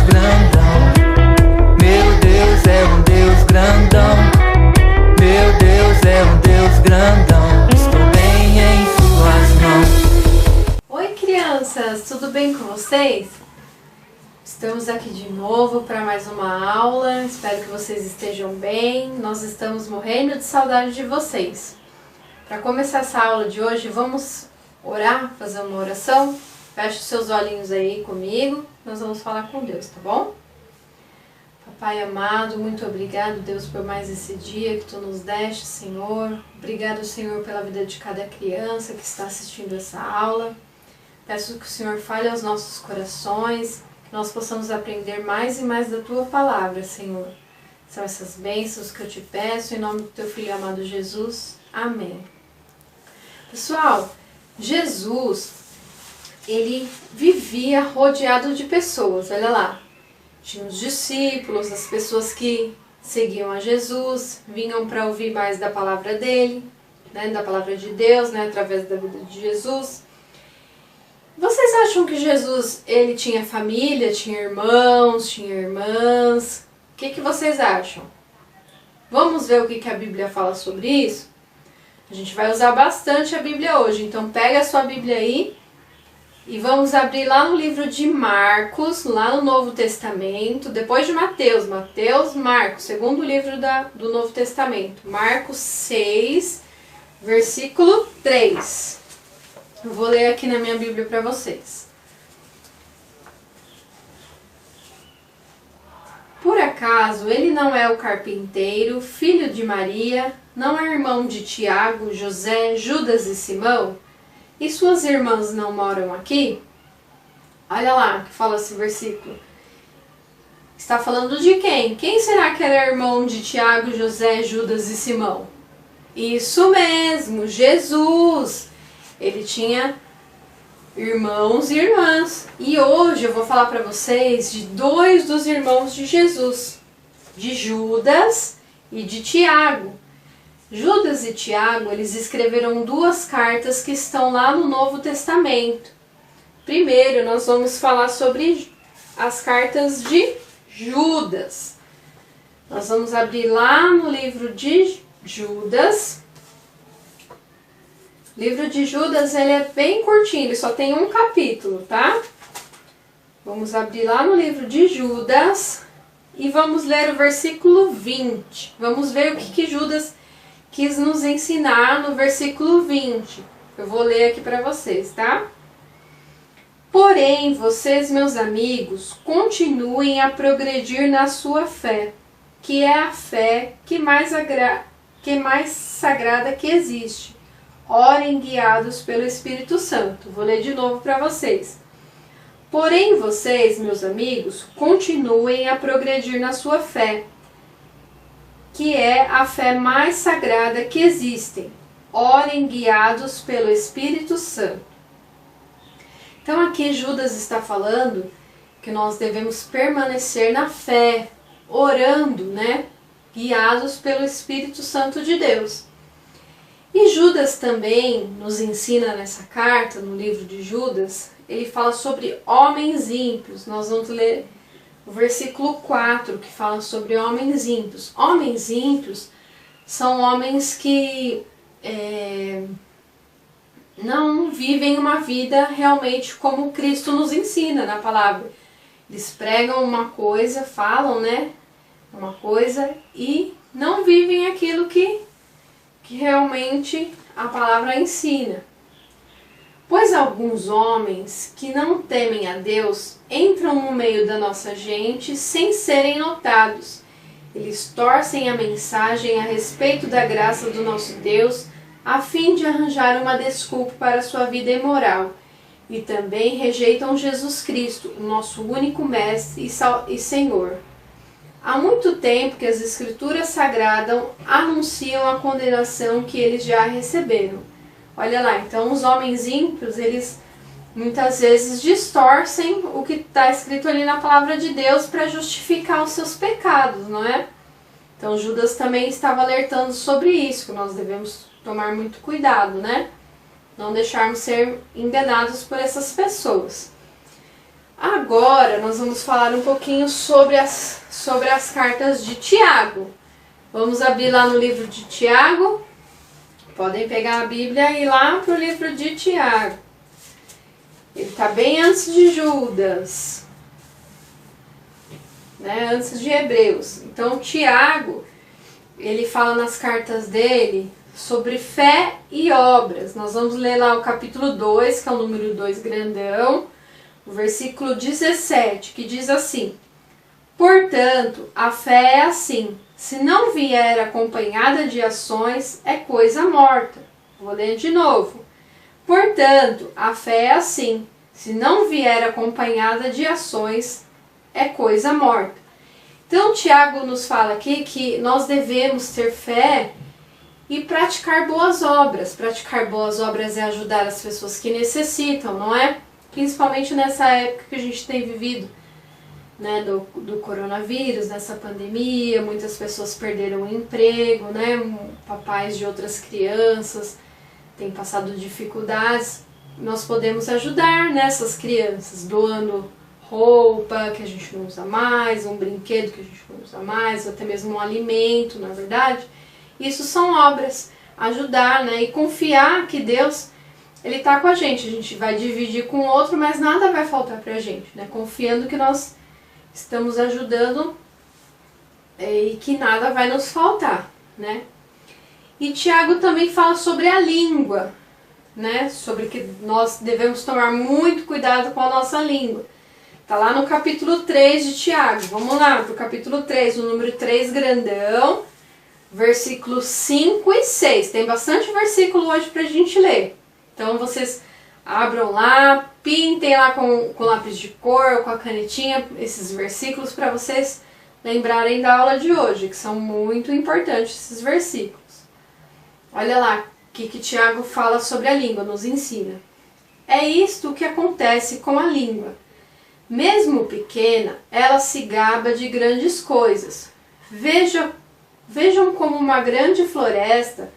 grandão. Meu Deus é um Deus grandão. Meu Deus é um Deus grandão. Estou bem em suas mãos. Oi, crianças, tudo bem com vocês? Estamos aqui de novo para mais uma aula. Espero que vocês estejam bem. Nós estamos morrendo de saudade de vocês. Para começar essa aula de hoje, vamos orar, fazer uma oração. Feche os seus olhinhos aí comigo. Nós vamos falar com Deus, tá bom? Papai amado, muito obrigado, Deus, por mais esse dia que Tu nos deste, Senhor. Obrigado, Senhor, pela vida de cada criança que está assistindo essa aula. Peço que o Senhor fale aos nossos corações, que nós possamos aprender mais e mais da Tua palavra, Senhor. São essas bênçãos que eu te peço, em nome do Teu Filho amado Jesus. Amém. Pessoal, Jesus, ele vivia rodeado de pessoas, olha lá. Tinha os discípulos, as pessoas que seguiam a Jesus, vinham para ouvir mais da palavra dele, né, da palavra de Deus, né, através da vida de Jesus. Vocês acham que Jesus, ele tinha família, tinha irmãos, tinha irmãs? O que vocês acham? Vamos ver o que a Bíblia fala sobre isso? A gente vai usar bastante a Bíblia hoje, então pega a sua Bíblia aí e vamos abrir lá no livro de Marcos, lá no Novo Testamento, depois de Mateus, Marcos, segundo livro do Novo Testamento, Marcos 6, versículo 3. Eu vou ler aqui na minha Bíblia para vocês. Por acaso ele não é o carpinteiro, filho de Maria, não é irmão de Tiago, José, Judas e Simão? E suas irmãs não moram aqui? Olha lá que fala esse versículo. Está falando de quem? Quem será que era irmão de Tiago, José, Judas e Simão? Isso mesmo, Jesus! Ele tinha irmãos e irmãs. E hoje eu vou falar para vocês de dois dos irmãos de Jesus, de Judas e de Tiago. Judas e Tiago, eles escreveram duas cartas que estão lá no Novo Testamento. Primeiro, nós vamos falar sobre as cartas de Judas. Nós vamos abrir lá no livro de Judas. O livro de Judas, ele é bem curtinho, ele só tem um capítulo, tá? Vamos abrir lá no livro de Judas e vamos ler o versículo 20. Vamos ver o que Judas quis nos ensinar no versículo 20. Eu vou ler aqui para vocês, tá? Porém, vocês, meus amigos, continuem a progredir na sua fé, que é a fé que mais sagrada que existe. Orem guiados pelo Espírito Santo. Vou ler de novo para vocês. Porém, vocês, meus amigos, continuem a progredir na sua fé, que é a fé mais sagrada que existem. Orem guiados pelo Espírito Santo. Então aqui Judas está falando que nós devemos permanecer na fé, orando, né? Guiados pelo Espírito Santo de Deus. E Judas também nos ensina nessa carta, no livro de Judas, ele fala sobre homens ímpios. Nós vamos ler o versículo 4, que fala sobre homens ímpios. Homens ímpios são homens que não vivem uma vida realmente como Cristo nos ensina na palavra. Eles pregam uma coisa, falam, né, uma coisa e não vivem aquilo que realmente a palavra ensina. Pois alguns homens que não temem a Deus entram no meio da nossa gente sem serem notados. Eles torcem a mensagem a respeito da graça do nosso Deus a fim de arranjar uma desculpa para sua vida imoral. E também rejeitam Jesus Cristo, o nosso único Mestre e Senhor. Há muito tempo que as Escrituras Sagradas anunciam a condenação que eles já receberam. Olha lá, então os homens ímpios, eles muitas vezes distorcem o que está escrito ali na palavra de Deus para justificar os seus pecados, não é? Então Judas também estava alertando sobre isso, que nós devemos tomar muito cuidado, né? Não deixarmos ser enganados por essas pessoas. Agora nós vamos falar um pouquinho sobre as cartas de Tiago. Vamos abrir lá no livro de Tiago. Podem pegar a Bíblia e ir lá para o livro de Tiago. Ele está bem antes de Judas, né? Antes de Hebreus. Então Tiago, ele fala nas cartas dele sobre fé e obras. Nós vamos ler lá o capítulo 2, que é o número 2 grandão, o versículo 17, que diz assim: portanto, a fé é assim, se não vier acompanhada de ações, é coisa morta. Vou ler de novo. Portanto, a fé é assim, se não vier acompanhada de ações, é coisa morta. Então, Tiago nos fala aqui que nós devemos ter fé e praticar boas obras. Praticar boas obras é ajudar as pessoas que necessitam, não é? Principalmente nessa época que a gente tem vivido, né, do coronavírus, nessa pandemia, muitas pessoas perderam o emprego, né? Papais de outras crianças têm passado dificuldades. Nós podemos ajudar nessas crianças, doando roupa que a gente não usa mais, um brinquedo que a gente não usa mais, ou até mesmo um alimento, na verdade. Isso são obras, ajudar, né? E confiar que Deus, Ele está com a gente vai dividir com o outro, mas nada vai faltar pra gente, né? Confiando que nós estamos ajudando e que nada vai nos faltar, né? E Tiago também fala sobre a língua, né? Sobre que nós devemos tomar muito cuidado com a nossa língua. Tá lá no capítulo 3 de Tiago. Vamos lá pro capítulo 3, o número 3 grandão, versículos 5 e 6. Tem bastante versículo hoje pra gente ler. Então vocês abram lá, pintem lá com lápis de cor, com a canetinha, esses versículos para vocês lembrarem da aula de hoje, que são muito importantes esses versículos. Olha lá o que Tiago fala sobre a língua, nos ensina. É isto que acontece com a língua. Mesmo pequena, ela se gaba de grandes coisas. Vejam como uma grande floresta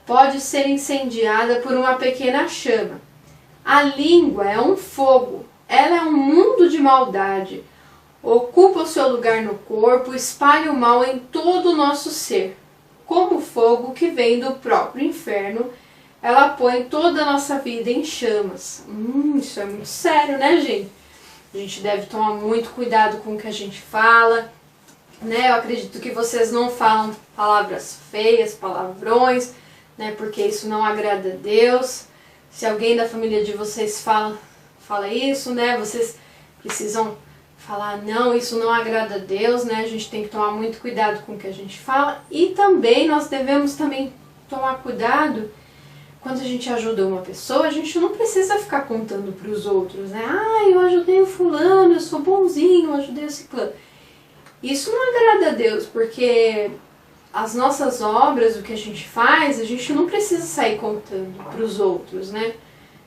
pode ser incendiada por uma pequena chama. A língua é um fogo, ela é um mundo de maldade. Ocupa o seu lugar no corpo, espalha o mal em todo o nosso ser. Como fogo que vem do próprio inferno, ela põe toda a nossa vida em chamas. Isso é muito sério, né, gente? A gente deve tomar muito cuidado com o que a gente fala, né? Eu acredito que vocês não falam palavras feias, palavrões, né? Porque isso não agrada a Deus. Se alguém da família de vocês fala isso, né? Vocês precisam falar, não, isso não agrada a Deus, né? A gente tem que tomar muito cuidado com o que a gente fala. E também nós devemos também tomar cuidado quando a gente ajuda uma pessoa, a gente não precisa ficar contando para os outros, né? Eu ajudei o fulano, eu sou bonzinho, eu ajudei o ciclano. Isso não agrada a Deus, porque as nossas obras, o que a gente faz, a gente não precisa sair contando para os outros, né?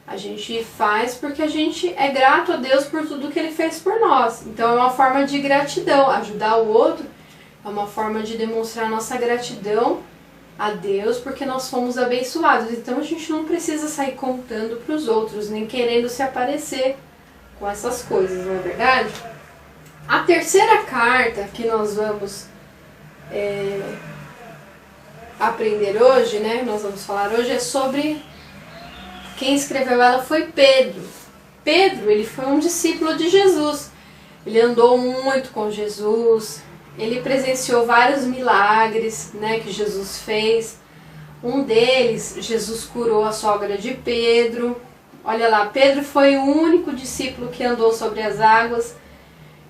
A gente faz porque a gente é grato a Deus por tudo que Ele fez por nós. Então é uma forma de gratidão. Ajudar o outro é uma forma de demonstrar nossa gratidão a Deus porque nós fomos abençoados. Então a gente não precisa sair contando para os outros, nem querendo se aparecer com essas coisas, não é verdade? A terceira carta que nós vamos aprender hoje, né? Nós vamos falar hoje é sobre... Quem escreveu ela foi Pedro. Pedro, ele foi um discípulo de Jesus. Ele andou muito com Jesus. Ele presenciou vários milagres, né, que Jesus fez. Um deles, Jesus curou a sogra de Pedro. Olha lá, Pedro foi o único discípulo que andou sobre as águas.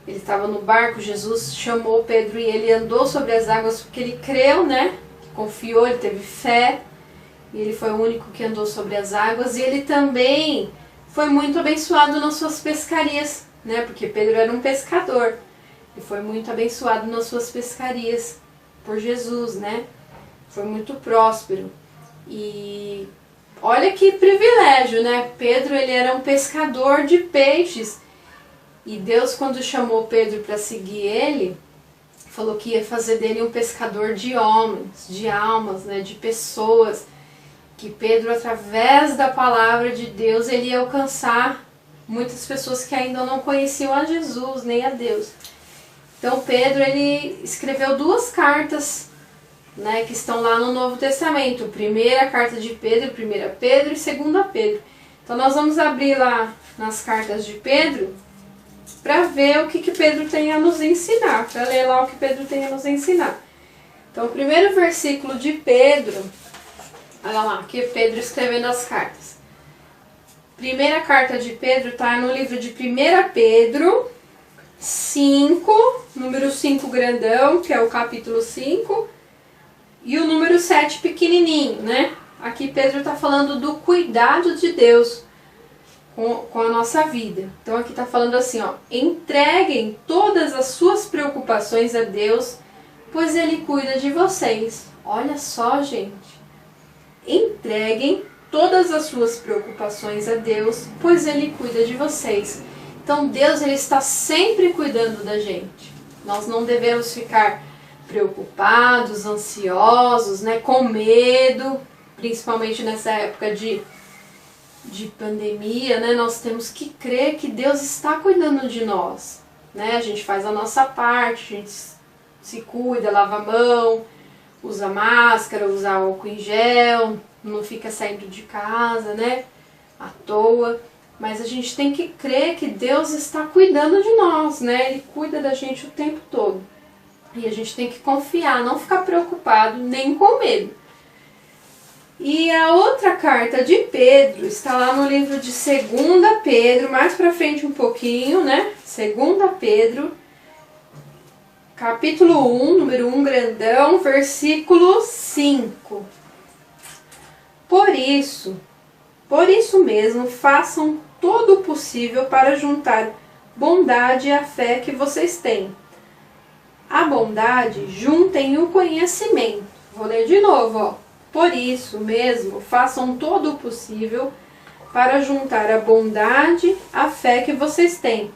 Ele estava no barco, Jesus chamou Pedro e ele andou sobre as águas porque ele creu, né? Confiou, ele teve fé. E ele foi o único que andou sobre as águas. E ele também foi muito abençoado nas suas pescarias, né? Porque Pedro era um pescador. Ele foi muito abençoado nas suas pescarias por Jesus, né? Foi muito próspero. E olha que privilégio, né? Pedro, ele era um pescador de peixes. E Deus, quando chamou Pedro para seguir ele, falou que ia fazer dele um pescador de homens, de almas, né? De pessoas. Que Pedro, através da palavra de Deus, ele ia alcançar muitas pessoas que ainda não conheciam a Jesus, nem a Deus. Então Pedro, ele escreveu 2 cartas, né, que estão lá no Novo Testamento. Primeira carta de Pedro, 1 Pedro e 2 Pedro. Então nós vamos abrir lá nas cartas de Pedro para ver o que Pedro tem a nos ensinar, para ler lá o que Pedro tem a nos ensinar. Então o primeiro versículo de Pedro, olha lá, que Pedro escrevendo as cartas. Primeira carta de Pedro está no livro de 1 Pedro 5, número 5 grandão, que é o capítulo 5, e o número 7 pequenininho, né? Aqui Pedro está falando do cuidado de Deus com a nossa vida. Então aqui está falando assim, ó, entreguem todas as suas preocupações a Deus, pois Ele cuida de vocês. Olha só, gente. Entreguem todas as suas preocupações a Deus, pois Ele cuida de vocês. Então Deus, Ele está sempre cuidando da gente. Nós não devemos ficar preocupados, ansiosos, né, com medo, principalmente nessa época de pandemia, né? Nós temos que crer que Deus está cuidando de nós, né? A gente faz a nossa parte, a gente se cuida, lava a mão, usa máscara, usa álcool em gel, não fica saindo de casa, né, à toa. Mas a gente tem que crer que Deus está cuidando de nós, né? Ele cuida da gente o tempo todo. E a gente tem que confiar, não ficar preocupado, nem com medo. E a outra carta de Pedro está lá no livro de 2 Pedro, mais pra frente um pouquinho, né? 2 Pedro, capítulo 1, número 1 grandão, versículo 5. Por isso mesmo, façam todo o possível para juntar bondade e a fé que vocês têm. A bondade, juntem o conhecimento. Vou ler de novo, ó. Por isso mesmo, façam todo o possível para juntar a bondade, a fé que vocês têm.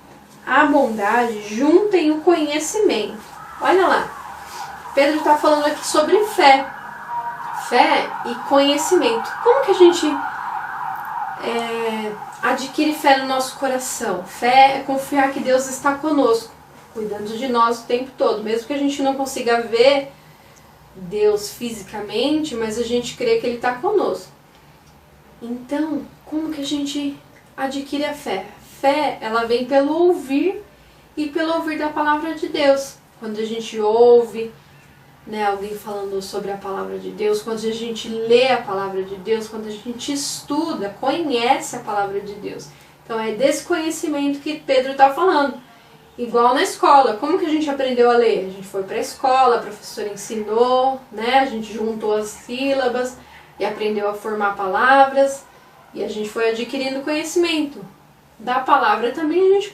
A bondade, juntem o conhecimento. Olha lá, Pedro está falando aqui sobre fé. Fé e conhecimento. Como que a gente adquire fé no nosso coração? Fé é confiar que Deus está conosco, cuidando de nós o tempo todo. Mesmo que a gente não consiga ver Deus fisicamente, mas a gente crê que Ele está conosco. Então, como que a gente adquire a fé? Fé, ela vem pelo ouvir e pelo ouvir da palavra de Deus. Quando a gente ouve, né, alguém falando sobre a palavra de Deus, quando a gente lê a palavra de Deus, quando a gente estuda, conhece a palavra de Deus. Então é desse conhecimento que Pedro está falando. Igual na escola, como que a gente aprendeu a ler? A gente foi para a escola, a professora ensinou, né? A gente juntou as sílabas e aprendeu a formar palavras e a gente foi adquirindo conhecimento. Da palavra também a gente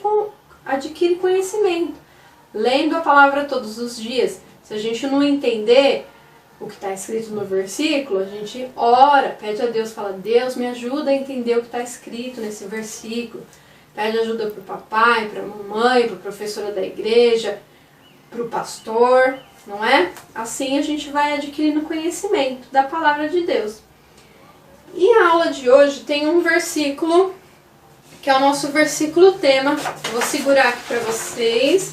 adquire conhecimento, lendo a palavra todos os dias. Se a gente não entender o que está escrito no versículo, a gente ora, pede a Deus, fala, Deus me ajuda a entender o que está escrito nesse versículo. Pede ajuda para o papai, para a mamãe, para a professora da igreja, para o pastor, não é? Assim a gente vai adquirindo conhecimento da palavra de Deus. E a aula de hoje tem um versículo, que é o nosso versículo tema. Vou segurar aqui para vocês.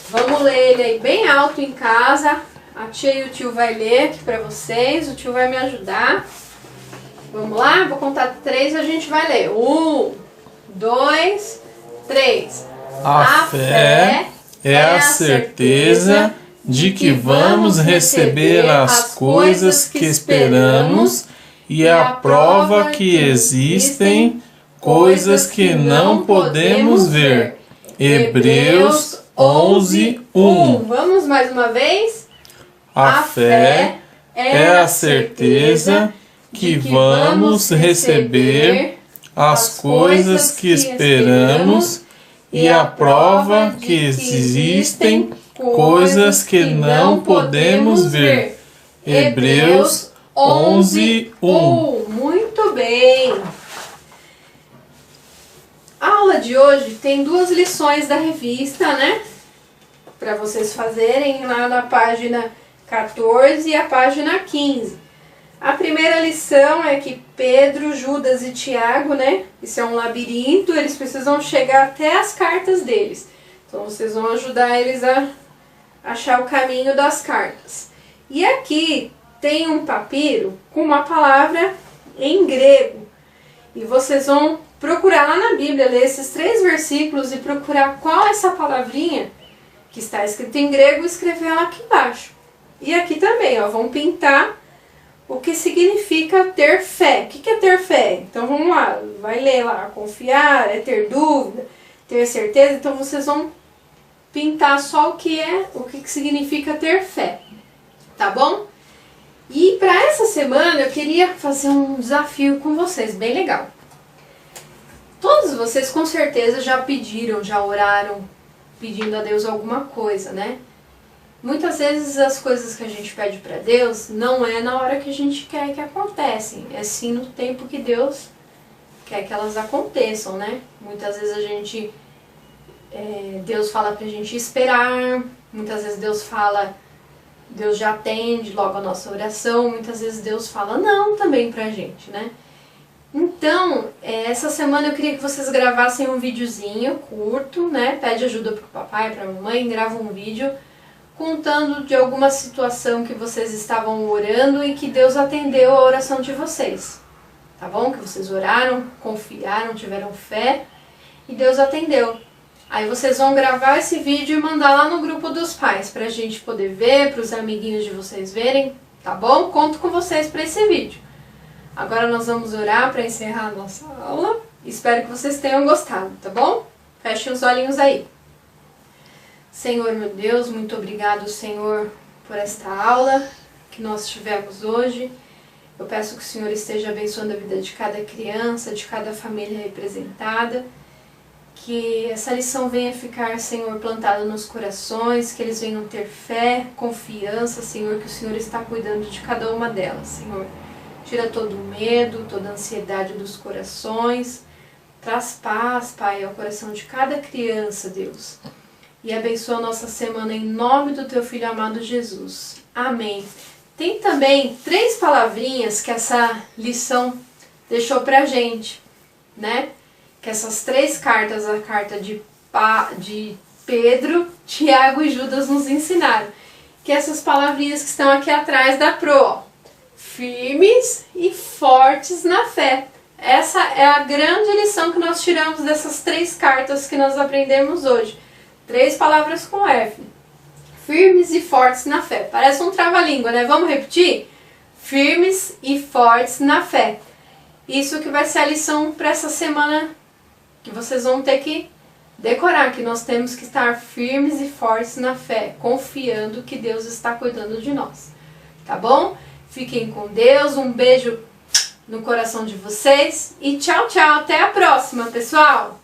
Vamos ler ele aí bem alto em casa. A tia e o tio vai ler aqui para vocês. O tio vai me ajudar. Vamos lá? Vou contar 3 e a gente vai ler. 1, 2, 3. A fé é a certeza de que vamos receber as coisas que esperamos e a prova que existem coisas que não podemos ver. Hebreus 11:1. Vamos mais uma vez? A fé é a certeza que vamos receber as coisas que esperamos e a prova que existem coisas que não podemos ver. Hebreus 11:1. Muito bem! A aula de hoje tem 2 lições da revista, né? Para vocês fazerem lá na página 14 e a página 15. A primeira lição é que Pedro, Judas e Tiago, né? Isso é um labirinto, eles precisam chegar até as cartas deles. Então vocês vão ajudar eles a achar o caminho das cartas. E aqui tem um papiro com uma palavra em grego. E vocês vão procurar lá na Bíblia, ler esses 3 versículos e procurar qual é essa palavrinha que está escrita em grego e escrever ela aqui embaixo. E aqui também, ó, vão pintar o que significa ter fé. O que é ter fé? Então vamos lá, vai ler lá, confiar, é ter dúvida, ter certeza. Então vocês vão pintar só o que significa ter fé, tá bom? E para essa semana eu queria fazer um desafio com vocês, bem legal. Todos vocês com certeza já pediram, já oraram, pedindo a Deus alguma coisa, né? Muitas vezes as coisas que a gente pede para Deus não é na hora que a gente quer que acontecem, é sim no tempo que Deus quer que elas aconteçam, né? Muitas vezes Deus fala pra gente esperar, muitas vezes Deus já atende logo a nossa oração, muitas vezes Deus fala não também pra gente, né? Então, essa semana eu queria que vocês gravassem um videozinho curto, né? Pede ajuda pro papai, pra mamãe, grava um vídeo contando de alguma situação que vocês estavam orando e que Deus atendeu a oração de vocês, tá bom? Que vocês oraram, confiaram, tiveram fé e Deus atendeu. Aí vocês vão gravar esse vídeo e mandar lá no grupo dos pais pra gente poder ver, pros amiguinhos de vocês verem, tá bom? Conto com vocês pra esse vídeo. Agora nós vamos orar para encerrar a nossa aula. Espero que vocês tenham gostado, tá bom? Fechem os olhinhos aí. Senhor, meu Deus, muito obrigado, Senhor, por esta aula que nós tivemos hoje. Eu peço que o Senhor esteja abençoando a vida de cada criança, de cada família representada. Que essa lição venha ficar, Senhor, plantada nos corações, que eles venham ter fé, confiança, Senhor, que o Senhor está cuidando de cada uma delas, Senhor. Tira todo o medo, toda a ansiedade dos corações. Traz paz, Pai, ao coração de cada criança, Deus. E abençoa a nossa semana em nome do Teu Filho amado Jesus. Amém. Tem também 3 palavrinhas que essa lição deixou pra gente, né? Que essas 3 cartas, a carta de Pedro, Tiago e Judas nos ensinaram. Que essas palavrinhas que estão aqui atrás da Pro, ó. Firmes e fortes na fé. Essa é a grande lição que nós tiramos dessas 3 cartas que nós aprendemos hoje. 3 palavras com F. Firmes e fortes na fé. Parece um trava-língua, né? Vamos repetir? Firmes e fortes na fé. Isso que vai ser a lição para essa semana que vocês vão ter que decorar, que nós temos que estar firmes e fortes na fé, confiando que Deus está cuidando de nós. Tá bom? Fiquem com Deus, um beijo no coração de vocês e tchau, tchau. Até a próxima, pessoal!